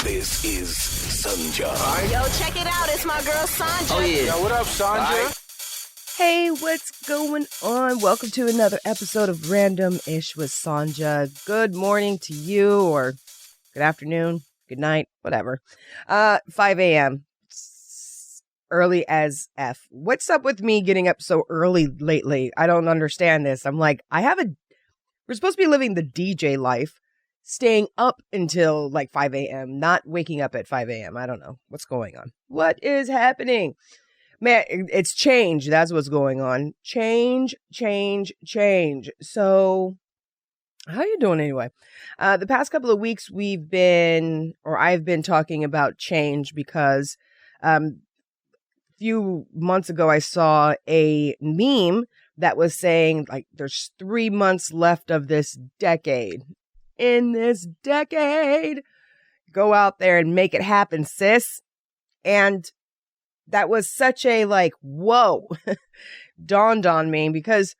This is Sanja. Yo, check it out. It's my girl Sanja. Oh, yeah. Yo, what up, Sanja? Hey, what's going on? Welcome to another episode of Random Ish with Sanja. Good morning to you, or good afternoon, good night, whatever. 5 a.m. Early as F. What's up with me getting up so early lately? I don't understand this. I'm like, we're supposed to be living the DJ life, staying up until like 5 a.m., not waking up at 5 a.m. I don't know what's going on. What is happening? Man, it's change. That's what's going on. Change. So, how you doing anyway? The past couple of weeks I've been talking about change because a few months ago I saw a meme that was saying like there's 3 months left of this decade. In this decade, go out there and make it happen, sis. And that was such a like, whoa, dawned on me because,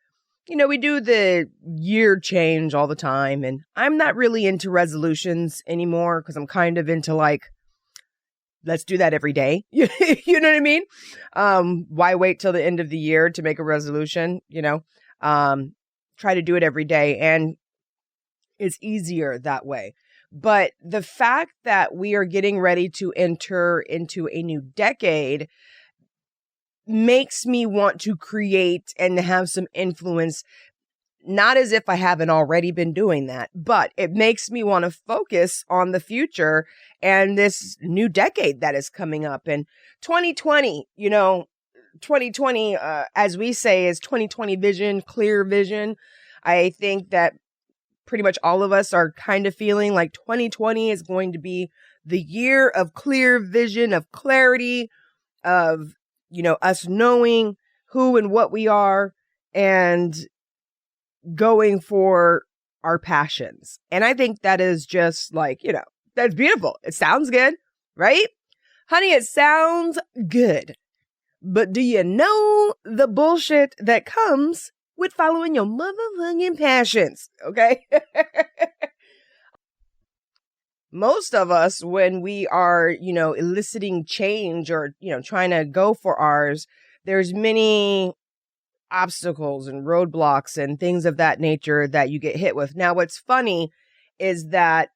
you know, we do the year change all the time. And I'm not really into resolutions anymore because I'm kind of into like, let's do that every day. You know what I mean? Why wait till the end of the year to make a resolution? You know, try to do it every day. And it's easier that way. But the fact that we are getting ready to enter into a new decade makes me want to create and have some influence, not as if I haven't already been doing that, but it makes me want to focus on the future and this new decade that is coming up. And 2020, you know, 2020, as we say, is 2020 vision, clear vision. I think that pretty much all of us are kind of feeling like 2020 is going to be the year of clear vision, of clarity, of, you know, us knowing who and what we are and going for our passions. And I think that is just like, you know, that's beautiful. It sounds good, right? Honey, it sounds good. But do you know the bullshit that comes with following your motherfucking passions, okay? Most of us, when we are, you know, eliciting change or, you know, trying to go for ours, there's many obstacles and roadblocks and things of that nature that you get hit with. Now, what's funny is that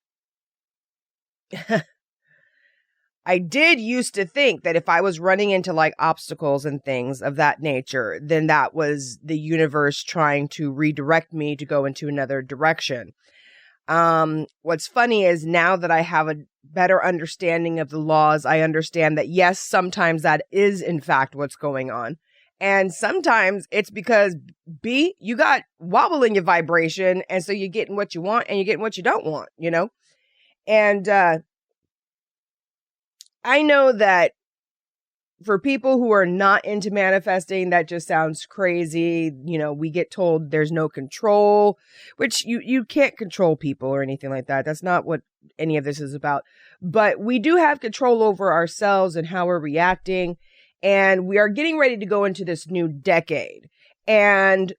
I did used to think that if I was running into like obstacles and things of that nature, then that was the universe trying to redirect me to go into another direction. What's funny is now that I have a better understanding of the laws, I understand that yes, sometimes that is in fact what's going on. And sometimes it's because you got wobble in your vibration. And so you're getting what you want and you're getting what you don't want, you know? And, I know that for people who are not into manifesting, that just sounds crazy. You know, we get told there's no control, which you can't control people or anything like that. That's not what any of this is about. But we do have control over ourselves and how we're reacting. And we are getting ready to go into this new decade. And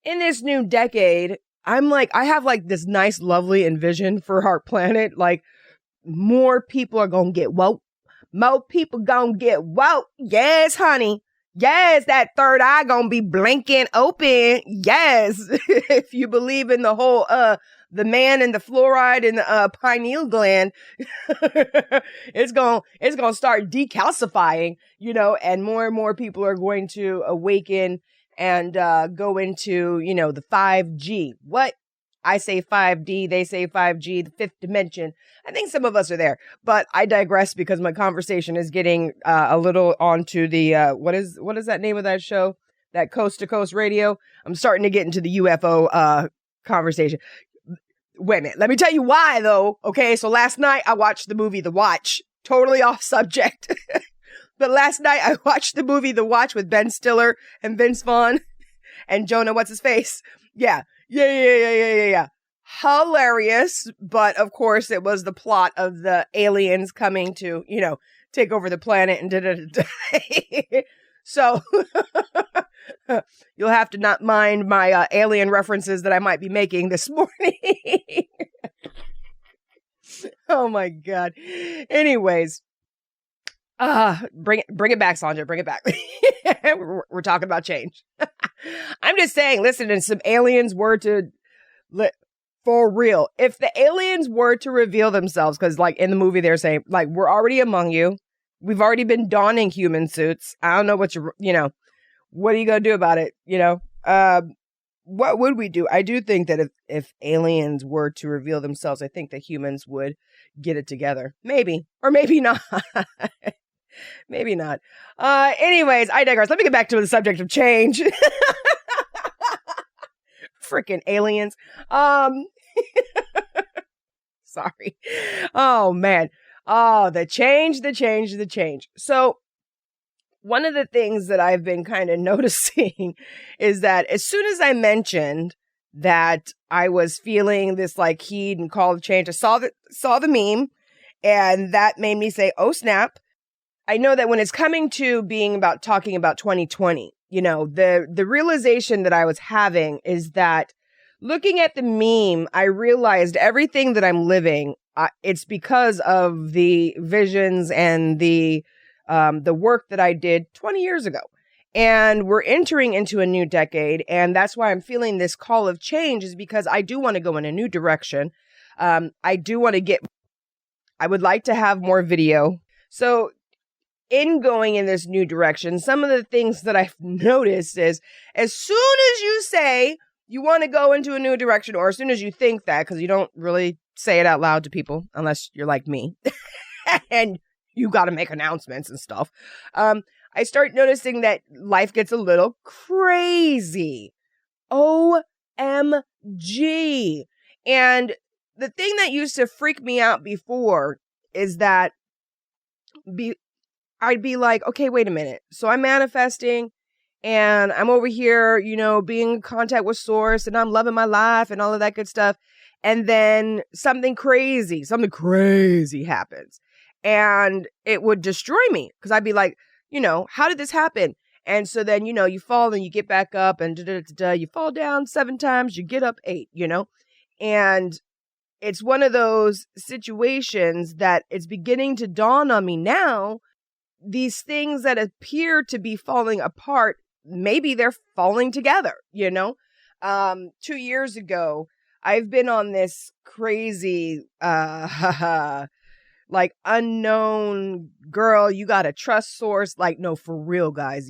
in this new decade, I have like this nice, lovely envision for our planet. Like more people are going to get woke. More people gonna get woke. Yes, honey. Yes, that third eye gonna be blinking open. Yes. If you believe in the whole, the man and the fluoride in the pineal gland, it's gonna start decalcifying, you know, and more people are going to awaken and go into, you know, the 5G. What? I say 5D, they say 5G, the fifth dimension. I think some of us are there, but I digress because my conversation is getting a little onto the, what is that name of that show? That Coast to Coast Radio? I'm starting to get into the UFO conversation. Wait a minute. Let me tell you why, though. Okay, so last night I watched the movie The Watch. Totally off subject. But last night I watched the movie The Watch with Ben Stiller and Vince Vaughn and Jonah What's-His-Face. Yeah. Hilarious. But of course it was the plot of the aliens coming to, you know, take over the planet and da-da-da-da. So you'll have to not mind my alien references that I might be making this morning. Oh my God. Anyways, bring it back, Sandra. Bring it back. We're talking about change. I'm just saying, listen, if some aliens were to, for real, if the aliens were to reveal themselves, because like in the movie, they're saying, like, we're already among you. We've already been donning human suits. I don't know what what are you going to do about it? What would we do? I do think that if aliens were to reveal themselves, I think that humans would get it together. Maybe, or maybe not. Maybe not. Anyways, I digress. Let me get back to the subject of change. Freaking aliens. Sorry. Oh, man. Oh, the change. So one of the things that I've been kind of noticing is that as soon as I mentioned that I was feeling this like heat and call to change, I saw the meme, and that made me say, oh, snap. I know that when it's coming to talking about 2020, the realization that I was having is that looking at the meme, I realized everything that I'm living, it's because of the visions and the work that I did 20 years ago. And we're entering into a new decade. And that's why I'm feeling this call of change, is because I do want to go in a new direction. I would like to have more video. So in going in this new direction, some of the things that I've noticed is as soon as you say you want to go into a new direction, or as soon as you think that, because you don't really say it out loud to people unless you're like me and you got to make announcements and stuff. I start noticing that life gets a little crazy. OMG. And the thing that used to freak me out before is that I'd be like, okay, wait a minute. So I'm manifesting and I'm over here, being in contact with source, and I'm loving my life and all of that good stuff. And then something crazy happens, and it would destroy me, because I'd be like, how did this happen? And so then, you fall and you get back up, and you fall down 7 times, you get up 8, and it's one of those situations that it's beginning to dawn on me now. These things that appear to be falling apart, maybe they're falling together, 2 years ago, I've been on this crazy, like unknown girl, you got to trust source. Like, no, for real, guys,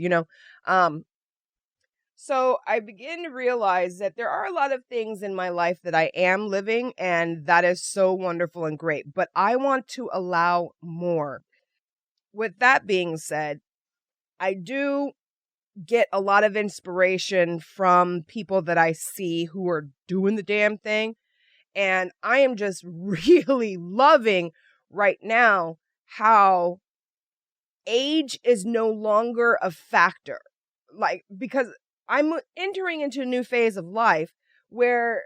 So I begin to realize that there are a lot of things in my life that I am living, and that is so wonderful and great, but I want to allow more. With that being said, I do get a lot of inspiration from people that I see who are doing the damn thing. And I am just really loving right now how age is no longer a factor. Like, because I'm entering into a new phase of life where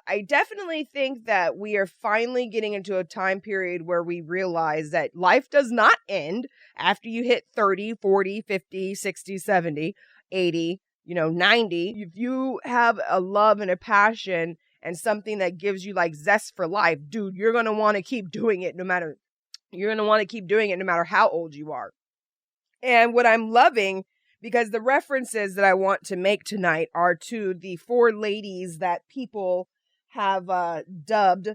I definitely think that we are finally getting into a time period where we realize that life does not end after you hit 30, 40, 50, 60, 70, 80, 90. If you have a love and a passion and something that gives you like zest for life, dude, you're going to want to keep doing it no matter how old you are. And what I'm loving, because the references that I want to make tonight are to the 4 ladies that people have dubbed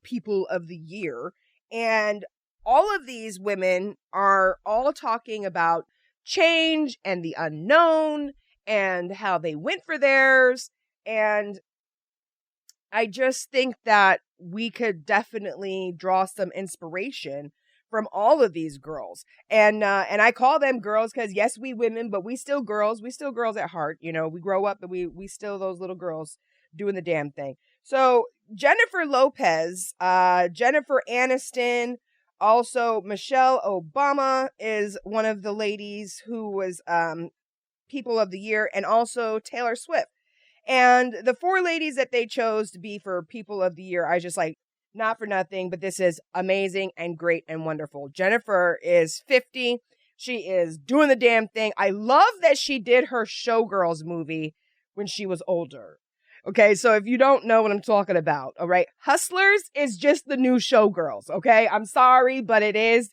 People of the Year. And all of these women are all talking about change and the unknown and how they went for theirs. And I just think that we could definitely draw some inspiration from all of these girls. And I call them girls because, yes, we women, but we still girls. We still girls at heart. We grow up and we still those little girls doing the damn thing. So Jennifer Lopez, Jennifer Aniston, also Michelle Obama is one of the ladies who was People of the Year, and also Taylor Swift. And the 4 ladies that they chose to be for People of the Year, I just like, not for nothing, but this is amazing and great and wonderful. Jennifer is 50. She is doing the damn thing. I love that she did her Showgirls movie when she was older. Okay, so if you don't know what I'm talking about, all right, Hustlers is just the new Showgirls, okay? I'm sorry, but it is,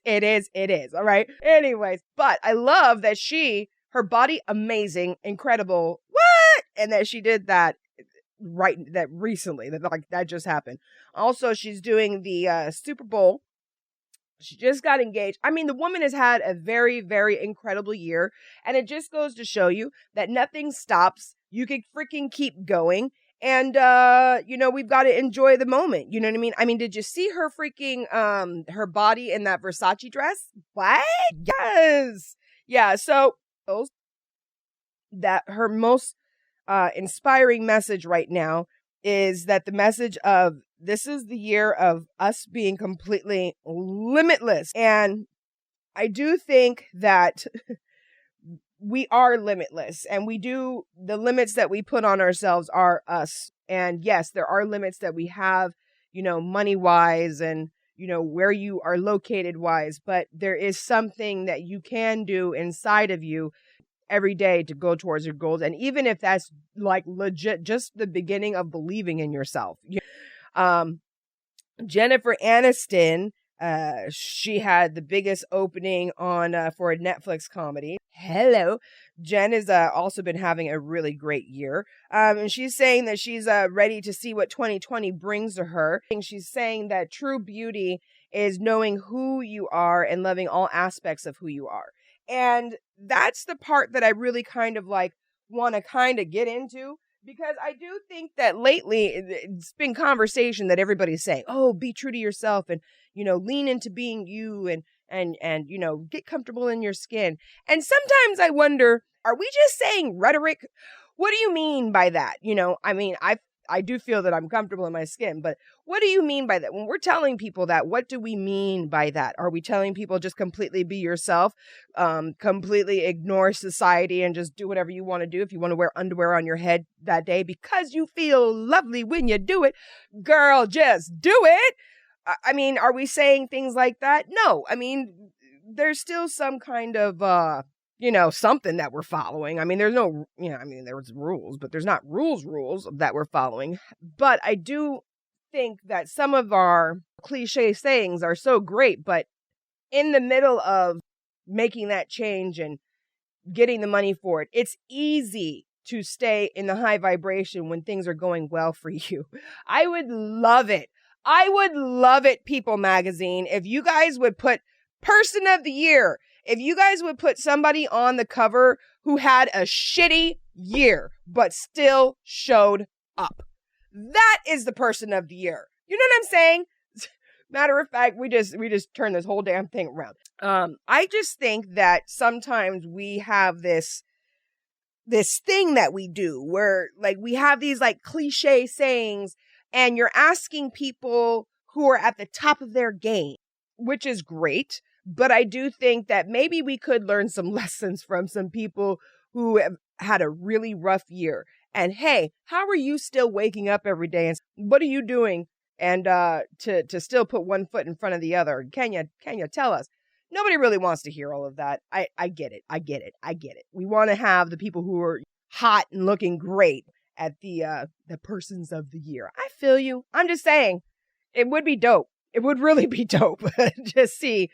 all right? Anyways, but I love that her body, amazing, incredible, what? And that she did that recently, that just happened. Also, she's doing the Super Bowl. She just got engaged. I mean, the woman has had a very, very incredible year. And it just goes to show you that nothing stops. You can freaking keep going. And, we've got to enjoy the moment. You know what I mean? I mean, did you see her freaking, her body in that Versace dress? What? Yes. Yeah. So that her most inspiring message right now is that the message of this is the year of us being completely limitless. And I do think that we are limitless, and the limits that we put on ourselves are us. And yes, there are limits that we have, money wise and, where you are located wise, but there is something that you can do inside of you every day to go towards your goals. And even if that's like legit, just the beginning of believing in yourself. Jennifer Aniston, she had the biggest opening on for a Netflix comedy. Hello. Jen has also been having a really great year. And she's saying that she's ready to see what 2020 brings to her. And she's saying that true beauty is knowing who you are and loving all aspects of who you are. And that's the part that I really kind of want to kind of get into. Because I do think that lately it's been conversation that everybody's saying, oh, be true to yourself and, lean into being you and, get comfortable in your skin. And sometimes I wonder, are we just saying rhetoric? What do you mean by that? I do feel that I'm comfortable in my skin, but what do you mean by that? When we're telling people that, what do we mean by that? Are we telling people just completely be yourself, completely ignore society and just do whatever you want to do? If you want to wear underwear on your head that day because you feel lovely when you do it, girl, just do it. I mean, are we saying things like that? No. I mean, there's still some kind of, something that we're following. I mean, there's no, there's rules, but there's not rules that we're following. But I do think that some of our cliche sayings are so great, but in the middle of making that change and getting the money for it, it's easy to stay in the high vibration when things are going well for you. I would love it. People Magazine, if you guys would put Person of the Year. If you guys would put somebody on the cover who had a shitty year, but still showed up. That is the Person of the Year. You know what I'm saying? Matter of fact, we just turn this whole damn thing around. I just think that sometimes we have this thing that we do where we have these cliche sayings and you're asking people who are at the top of their game, which is great. But I do think that maybe we could learn some lessons from some people who have had a really rough year. And hey, how are you still waking up every day? And what are you doing? And to still put one foot in front of the other? Can you tell us? Nobody really wants to hear all of that. I get it. We want to have the people who are hot and looking great at the Persons of the Year. I feel you. I'm just saying, it would be dope. It would really be dope to see,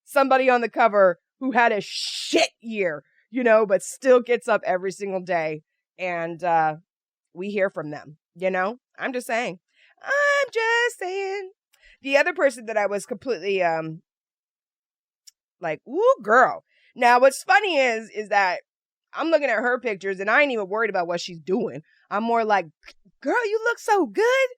somebody on the cover who had a shit year, but still gets up every single day. And we hear from them, I'm just saying. The other person that I was completely ooh, girl. Now, what's funny is that I'm looking at her pictures and I ain't even worried about what she's doing. I'm more like, girl, you look so good.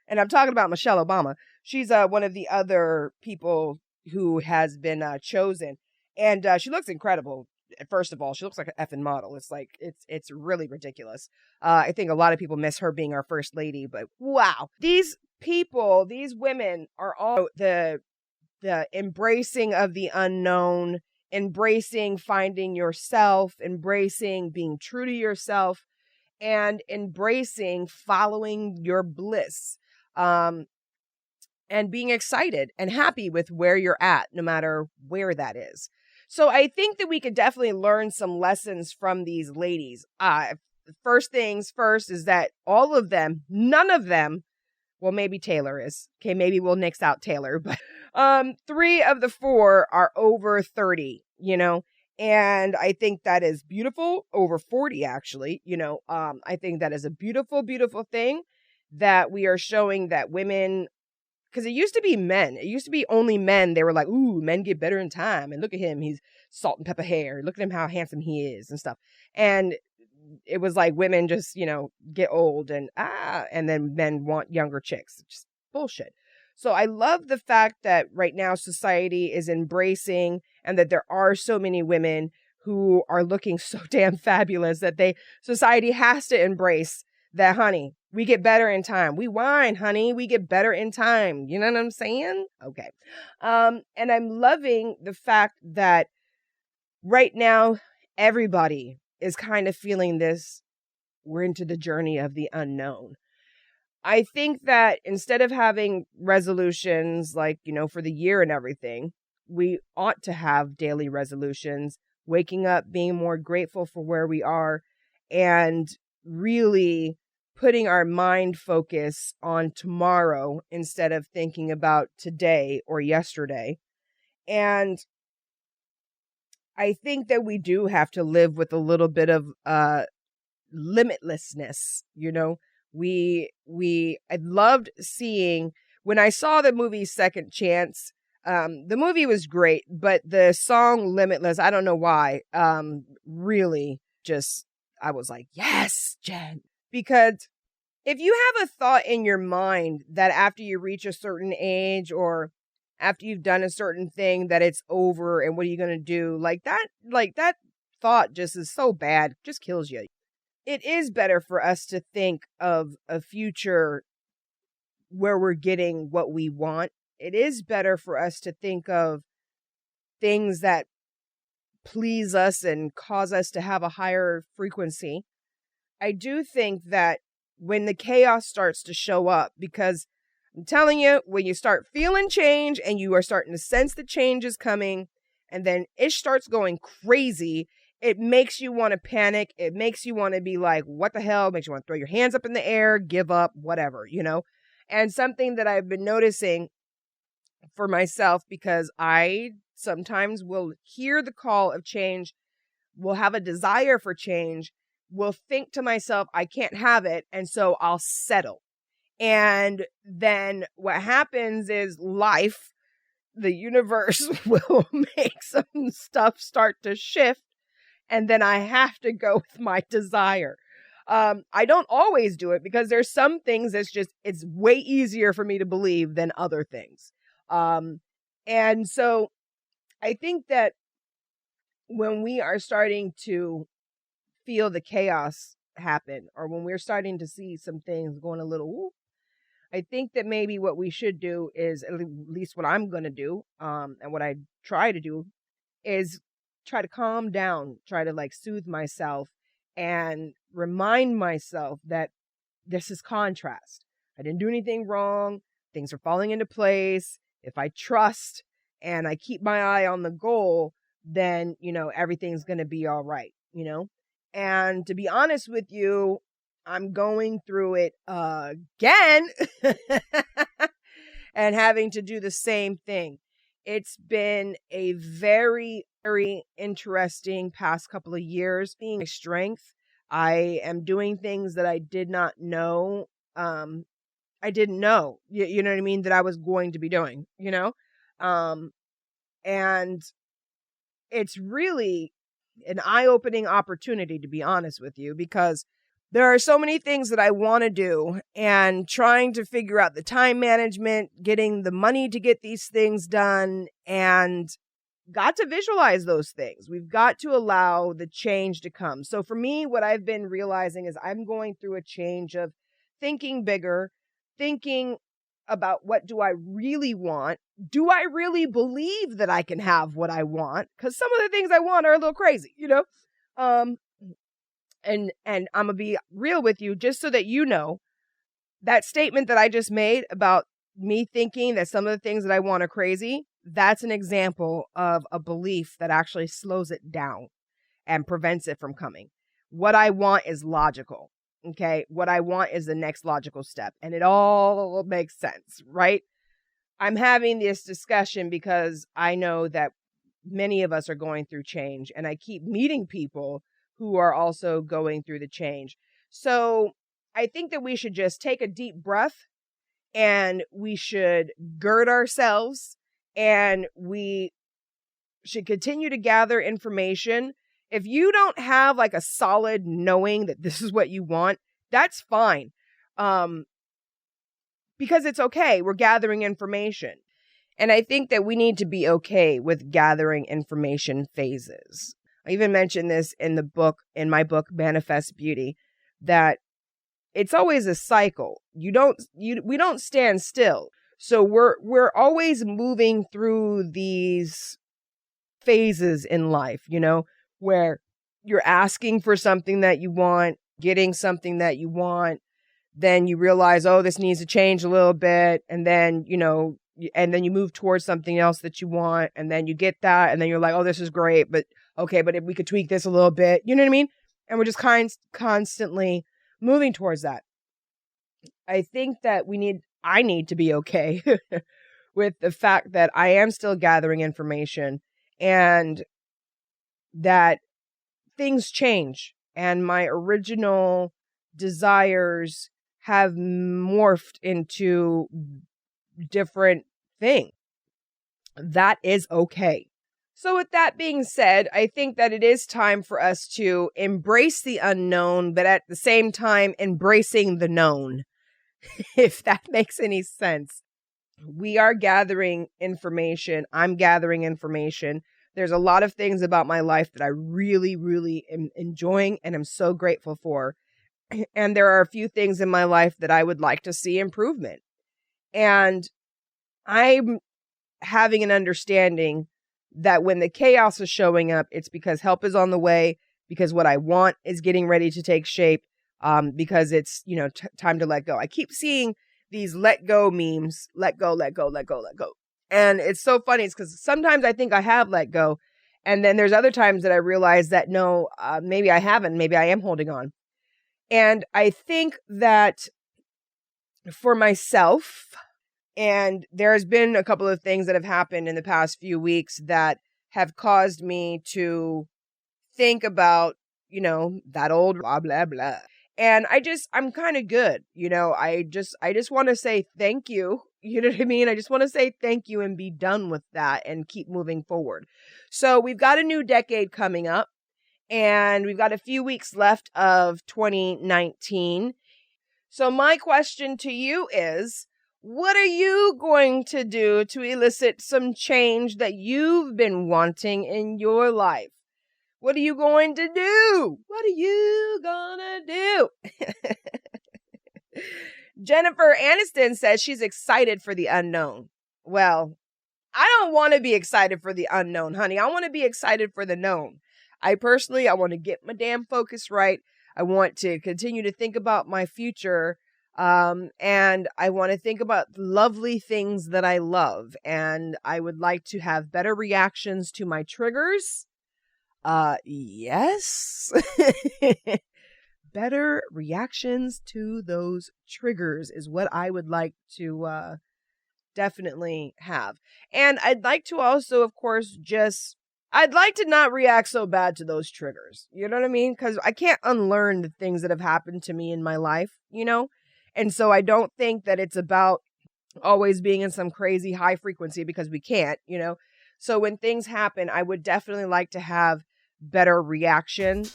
And I'm talking about Michelle Obama. She's one of the other people who has been chosen. And she looks incredible. First of all, she looks like an effing model. It's really ridiculous. I think a lot of people miss her being our first lady, but wow. These women are all the embracing of the unknown, embracing finding yourself, embracing being true to yourself, and embracing following your bliss. And being excited and happy with where you're at, no matter where that is. So I think that we could definitely learn some lessons from these ladies. first things first is that all of them, none of them, well, maybe Taylor is. Okay, maybe we'll nix out Taylor, but 3 of the 4 are over 30, and I think that is beautiful, over 40 actually, I think that is a beautiful, beautiful thing that we are showing that women, because it used to be men. It used to be only men. They were like, ooh, men get better in time. And look at him. He's salt and pepper hair. Look at him, how handsome he is and stuff. And it was like women just, get old and then men want younger chicks. Just bullshit. So I love the fact that right now society is embracing and that there are so many women who are looking so damn fabulous that society has to embrace that, honey, we get better in time. We whine, honey. We get better in time. You know what I'm saying? Okay. And I'm loving the fact that right now, everybody is kind of feeling this. We're into the journey of the unknown. I think that instead of having resolutions like, for the year and everything, we ought to have daily resolutions, waking up, being more grateful for where we are, and really putting our mind focus on tomorrow instead of thinking about today or yesterday. And I think that we do have to live with a little bit of limitlessness, I loved seeing, when I saw the movie Second Chance, the movie was great, but the song Limitless, I don't know why, really just, I was like, yes, Jen. Because if you have a thought in your mind that after you reach a certain age or after you've done a certain thing that it's over and what are you going to do? Like that thought just is so bad, just kills you. It is better for us to think of a future where we're getting what we want. It is better for us to think of things that please us and cause us to have a higher frequency. I do think that when the chaos starts to show up, because I'm telling you, when you start feeling change and you are starting to sense the change is coming, and then it starts going crazy, it makes you want to panic. It makes you want to be like, what the hell? It makes you want to throw your hands up in the air, give up, whatever, And something that I've been noticing for myself, because I sometimes will hear the call of change, will have a desire for change, will think to myself, I can't have it, and so I'll settle. And then what happens is life, the universe will make some stuff start to shift, and then I have to go with my desire. I don't always do it because there's some things it's way easier for me to believe than other things. And so I think that when we are starting to feel the chaos happen, or when we're starting to see some things going a little, whoop, I think that maybe what we should do is, at least what I'm going to do, and what I try to do, is try to calm down, try to soothe myself and remind myself that this is contrast. I didn't do anything wrong. Things are falling into place. If I trust and I keep my eye on the goal, then, everything's going to be all right, And to be honest with you, I'm going through it again and having to do the same thing. It's been a very, very interesting past couple of years. Being my strength, I am doing things that I did not know. I didn't know, you know what I mean, that I was going to be doing, and it's really an eye-opening opportunity, to be honest with you, because there are so many things that I want to do, and trying to figure out the time management, getting the money to get these things done, and got to visualize those things. We've got to allow the change to come. So for me, what I've been realizing is I'm going through a change of thinking bigger, thinking about what do I really want? Do I really believe that I can have what I want? Because some of the things I want are a little crazy, And I'm going to be real with you, just so that you know, that statement that I just made about me thinking that some of the things that I want are crazy, that's an example of a belief that actually slows it down and prevents it from coming. what I want is logical. Okay. What I want is the next logical step. And it all makes sense, right? I'm having this discussion because I know that many of us are going through change, and I keep meeting people who are also going through the change. So I think that we should just take a deep breath, and we should gird ourselves, and we should continue to gather information. If you don't have like a solid knowing that this is what you want, that's fine. Because it's okay. We're gathering information. And I think that we need to be okay with gathering information phases. I even mentioned this in my book, Manifest Beauty, that it's always a cycle. We don't stand still. So we're always moving through these phases in life, where you're asking for something that you want, getting something that you want, then you realize, oh, this needs to change a little bit, and then, and then you move towards something else that you want, and then you get that, and then you're like, oh, this is great, but okay, but if we could tweak this a little bit, you know what I mean? And we're just constantly moving towards that. I think that I need to be okay with the fact that I am still gathering information, and that things change, and my original desires have morphed into different things. That is okay. So with that being said, I think that it is time for us to embrace the unknown, but at the same time, embracing the known, if that makes any sense. We are gathering information. I'm gathering information. There's a lot of things about my life that I really, really am enjoying and I'm so grateful for. And there are a few things in my life that I would like to see improvement. And I'm having an understanding that when the chaos is showing up, it's because help is on the way, because what I want is getting ready to take shape, because it's, time to let go. I keep seeing these let go memes, let go, let go, let go, let go. And it's so funny. It's because sometimes I think I have let go. And then there's other times that I realize that no, maybe I haven't. Maybe I am holding on. And I think that for myself, and there's been a couple of things that have happened in the past few weeks that have caused me to think about, that old blah, blah, blah. And I'm kind of good. I just want to say thank you. You know what I mean? I just want to say thank you and be done with that and keep moving forward. So we've got a new decade coming up. And we've got a few weeks left of 2019. So my question to you is, what are you going to do to elicit some change that you've been wanting in your life? What are you going to do? What are you gonna do? Jennifer Aniston says she's excited for the unknown. Well, I don't want to be excited for the unknown, honey. I want to be excited for the known. I want to get my damn focus right. I want to continue to think about my future. And I want to think about the lovely things that I love. And I would like to have better reactions to my triggers. Yes. Better reactions to those triggers is what I would like to, definitely have. And I'd like to also, of course, I'd like to not react so bad to those triggers. You know what I mean? Because I can't unlearn the things that have happened to me in my life, And so I don't think that it's about always being in some crazy high frequency, because we can't, So when things happen, I would definitely like to have better reaction.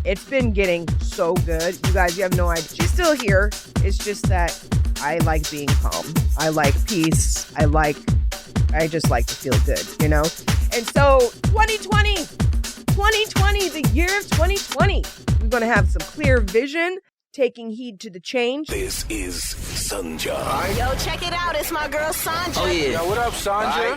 It's been getting so good. You guys, you have no idea. She's still here. It's just that I like being calm. I like peace. I just like to feel good, And so 2020, the year of 2020, we're going to have some clear vision, taking heed to the change. This is Sanja. Yo, check it out. It's my girl Sanja. Oh, yeah. Yo, what up, Sanja?